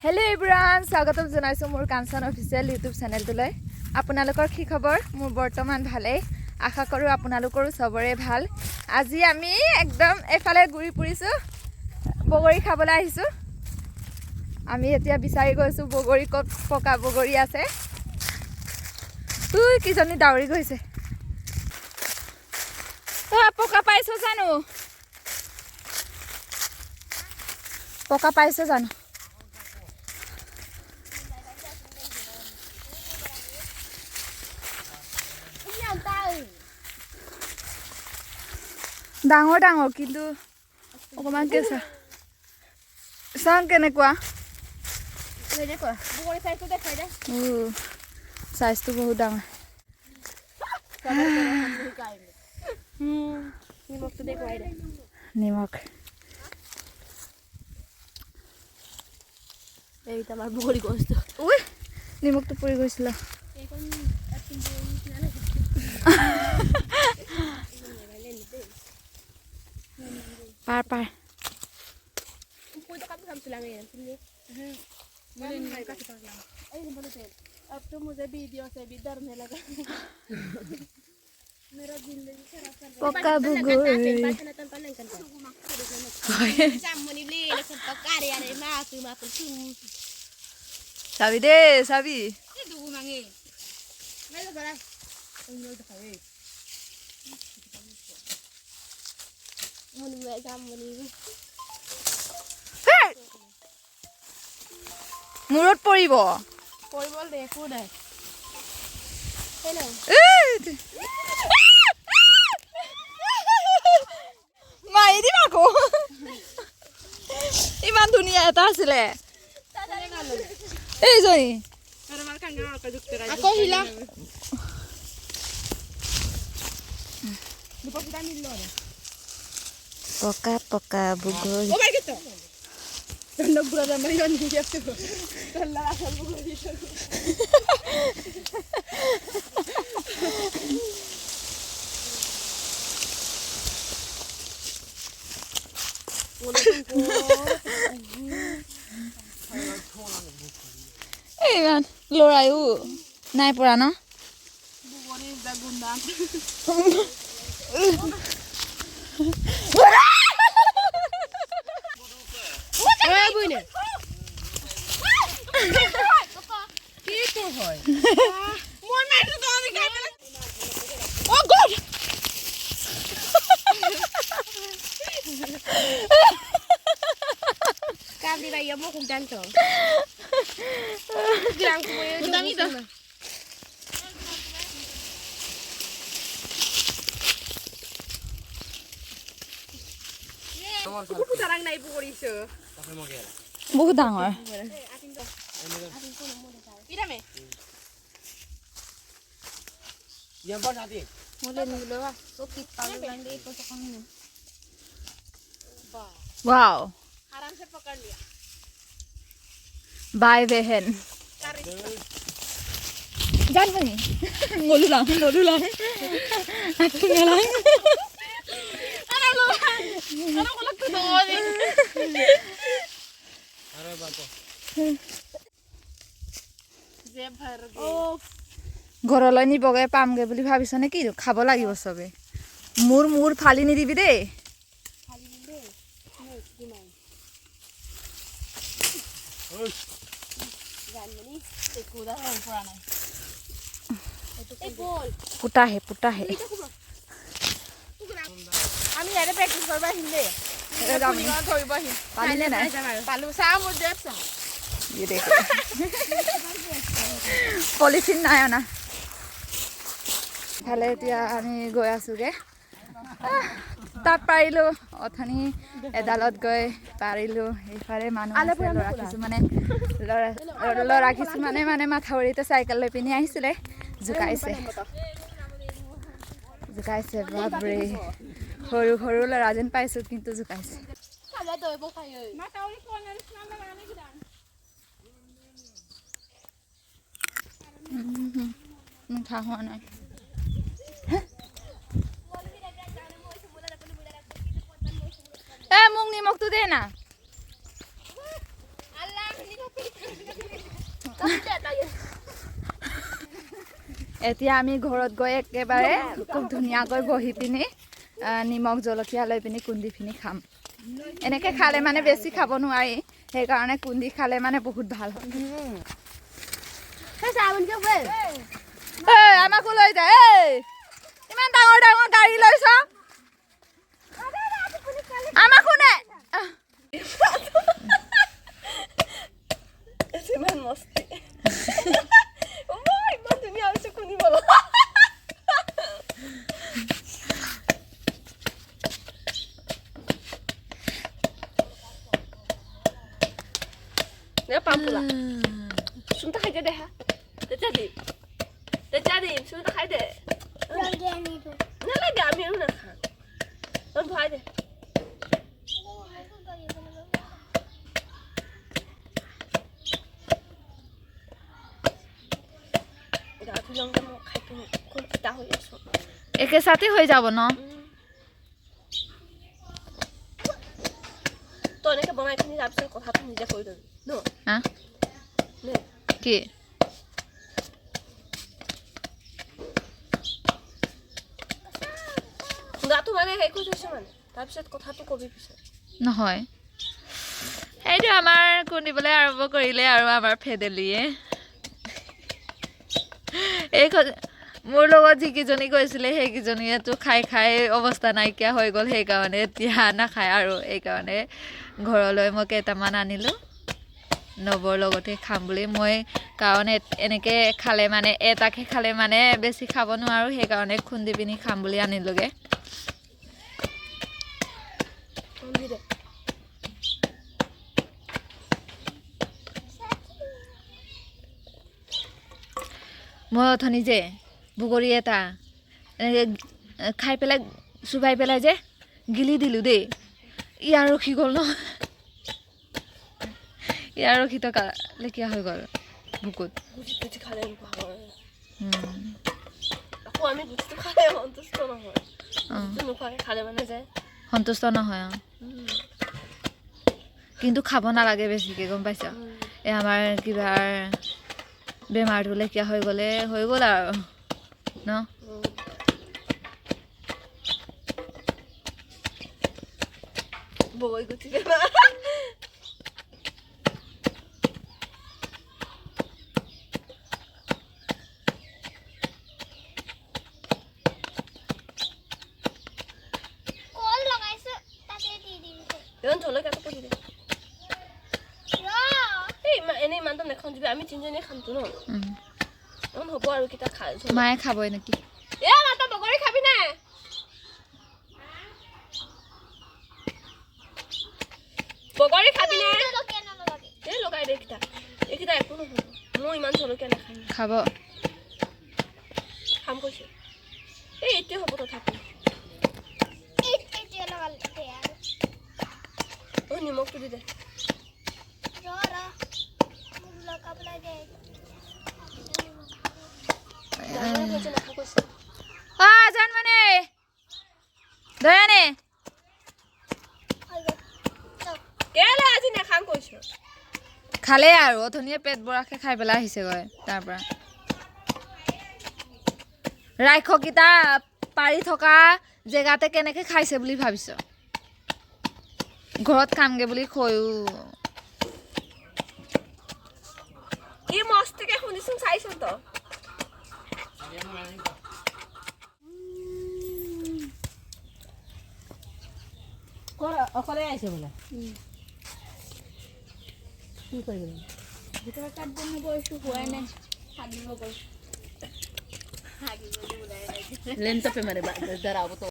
Hello everyone स्वागतम जनाइছো মোৰ কাঞ্চন official YouTube চেনেলটোলৈ আপোনালোকৰ কি খবৰ মোৰ বৰ্তমান ভালেই আশা কৰো আপোনালোকৰ সবৰে ভাল আজি আমি একদম এফালে ঘুৰি ফুৰিছো বগৰী খাবলৈ আহিছো আমি এতিয়া বিচাৰি গৈছো বগৰী কত পকা বগৰী আছে তুই কিজনী দাউৰি গৈছে তো পকা পাইছো জানো পকা পাইছো জানো ডাঙৰ ডাঙৰ কিন্তু অকমান কেঁচা চাং কেনেকুৱা সাইজটো বহুত ডাঙৰ নিমখ এইটা আমাৰ বগৰি গোস্ত উই নিমখটো পৰি গৈছিল পাৰ পাৰ कोई तो काम चला गया मैंने नहीं काट पाया ऐ बोलते अब तो मुझे वीडियो से भी डर नहीं लगा मेरा जिंदगी खराब कर পকা বগৰী सामने ले लेकिन पका रे यार मा চাবি দে চাবি ये दो मांगे मैं तो बड़ा उन्होंने तो खाए मन में सामने মূৰত পৰিব পৰিবল দে একো নাই হেল্ল মাৰি দিম আকৌ ইমান ধুনীয়া এটা আছিলে এইজনী আকৌ হিলা দুপকিটা মিল ল পকা পকা বগৰী ও মাই গড তন্দ ব্ৰাদাৰ মানে নিয়ে যাচ্ছে তল্লা আসল বগৰি ইমান লৰাইও নাই পৰা ন বগরি দা গুন্ডা ওই বুইনে কি তো হয় মই মাইটো তো আমি খাই পেলা ও গড কালি ভাই আমো খুব জানতো গ্রাম কো দামি তো কুকু তারাং নাই বগরিছো বহুত ডাঙৰ ইরামে Yang nanti. Mulai dulu lah, so kita lagi itu sekarang ini. वाव आराम से पकड़ लिया. बाय बहन जान बनी ngolulang aku ngalang Ano ko lang tunood eh. Araw ba po? Zeb har ge. ঘৰলৈ নিবগে পামগে বুলি ভাবিছ নে কি খাব লাগিব সবে মোৰ ফালি নিদিবি দেই Kali ini. Nih, gimana? Jangan ini. Ikudah orang pernah. Bol. পুটাহে আমি ইয়াতে প্ৰেক্টিছ কৰিব আহিম দেই ধৰিব আহিম পালিনে নাই পালো চা মোৰ ড্ৰেপ চা ये देखो পলিথিন নাই অনা ভালে এতিয়া আমি গৈ আছোগে তাত পাৰিলো অথনি এডালত গৈ পাৰিলো এইফালে মানুহ আছে ল'ৰা কিছুমানে মানে মাথাউৰিতে চাইকেল লৈ পিনি আহিছিলে জুকাইছে বাপৰে সৰু সৰু ল'ৰা যেন পাইছো কিন্তু জুকাইছে মিঠা হোৱা নাই মোক নিমখটো দে না এতিয়া আমি ঘৰত গৈ একেবাৰে খুব ধুনীয়াকৈ বহি পিনি নিমখ জলকীয়া লৈ পিনি খুন্দি পিনি খাম। এনেকৈ খালে মানে বেছি খাব নোৱাৰি, সেইকাৰণে খুন্দি খালে মানে বহুত ভাল হয়। আমাকো লৈ যা। ইমান ডাঙৰ ডাঙৰ গাড়ী লৈছ, আমাকো নে? ইমান মস্তি ইমান ধুনীয়া হৈছে শুনিবলৈ। পাম্পুলা চুনটা খাই দে হা, তেতিয়া দিম চুনটা খাই দে। নালাগে, আমি আৰু নাখাওঁ, ভৰাই দে। একেসাথে হৈ যাব ন? তই এনেকে বনাই কিনি তাৰপিছত কথাটো নিজে কৈ দিবি ন? কি গাটো মানে হেৰি কৰি থৈছো মানে, তাৰপিছত কথাটো কবি পিছত। নহয়, সেইটো আমাৰ খুন্দিবলৈ আৰম্ভ কৰিলে আৰু আমাৰ ফেডেলিয়ে। এই মোৰ লগত যিকেইজনী গৈছিলে সেইকেইজনীয়েতো খাই খাই অৱস্থা নাইকিয়া হৈ গ'ল, সেইকাৰণে এতিয়া নাখায় আৰু। এইকাৰণে ঘৰলৈ মই কেইটামান আনিলোঁ নৱৰ লগতে খাম বুলি। মই কাৰণ এনেকৈ খালে মানে এটাকে খালে মানে বেছি খাব নোৱাৰোঁ, সেইকাৰণে খুন্দি পিনি খাম বুলি আনিলোঁগৈ। মই অথনি যে বগৰী এটা এনেকৈ খাই পেলাই চুবাই পেলাই যে গিলি দিলোঁ দেই, ইয়াৰ ৰখি গ'ল ন, ইয়াৰ ৰখি থকা লেখীয়া হৈ গ'ল বুকুত। আকৌ আমি বস্তু খালে সন্তুষ্ট নহয়, নোখোৱাকৈ খালে মানে যে সন্তুষ্ট নহয়। কিন্তু খাব নালাগে বেছিকৈ, গম পাইছ? এই আমাৰ কিবা বেমাৰটো লেখীয়া হৈ গ'লে হৈ গ'ল আৰু ন? বগৰী গুটি জলকীয়াটো কৰি দে। এনেই ইমানটো নেখাওঁ দিবি, আমি তিনিজনীয়ে খামতো ন। হ'ব আৰু কেইটা খাই মায়ে খাবই নেকি? তই বগৰী খাবি নে? বগৰী খাবি নে? লগাই দে এইকেইটা একো নহ'ব, মই ইমান জলকীয়া নাখাম। খাব খাম কৈছে, এইটোৱে হ'ব তথাপি। নিমখটো দি দে। জানমানে দয়ানে কেলে আজি নাখাম কৈছো। খালে আৰু অথনিয়ে পেট বৰাকে খাই পেলাই আহিছেগৈ তাৰ পৰা। ৰাক্ষসকেইটা পাৰি থকা জেগাতে কেনেকৈ খাইছে বুলি ভাবিছ? ঘৰত খামগে বুলি কৈও কি মস্তিকে শুনিছোন চাইছোন তো। অকলে আহিছে বোলে। কি কৰিব ভিতৰত কাট বন গৈছো হোৱাই নাই, হাগিব গৈছো। লেন্সপে মাৰে দাঁড়াবো তো।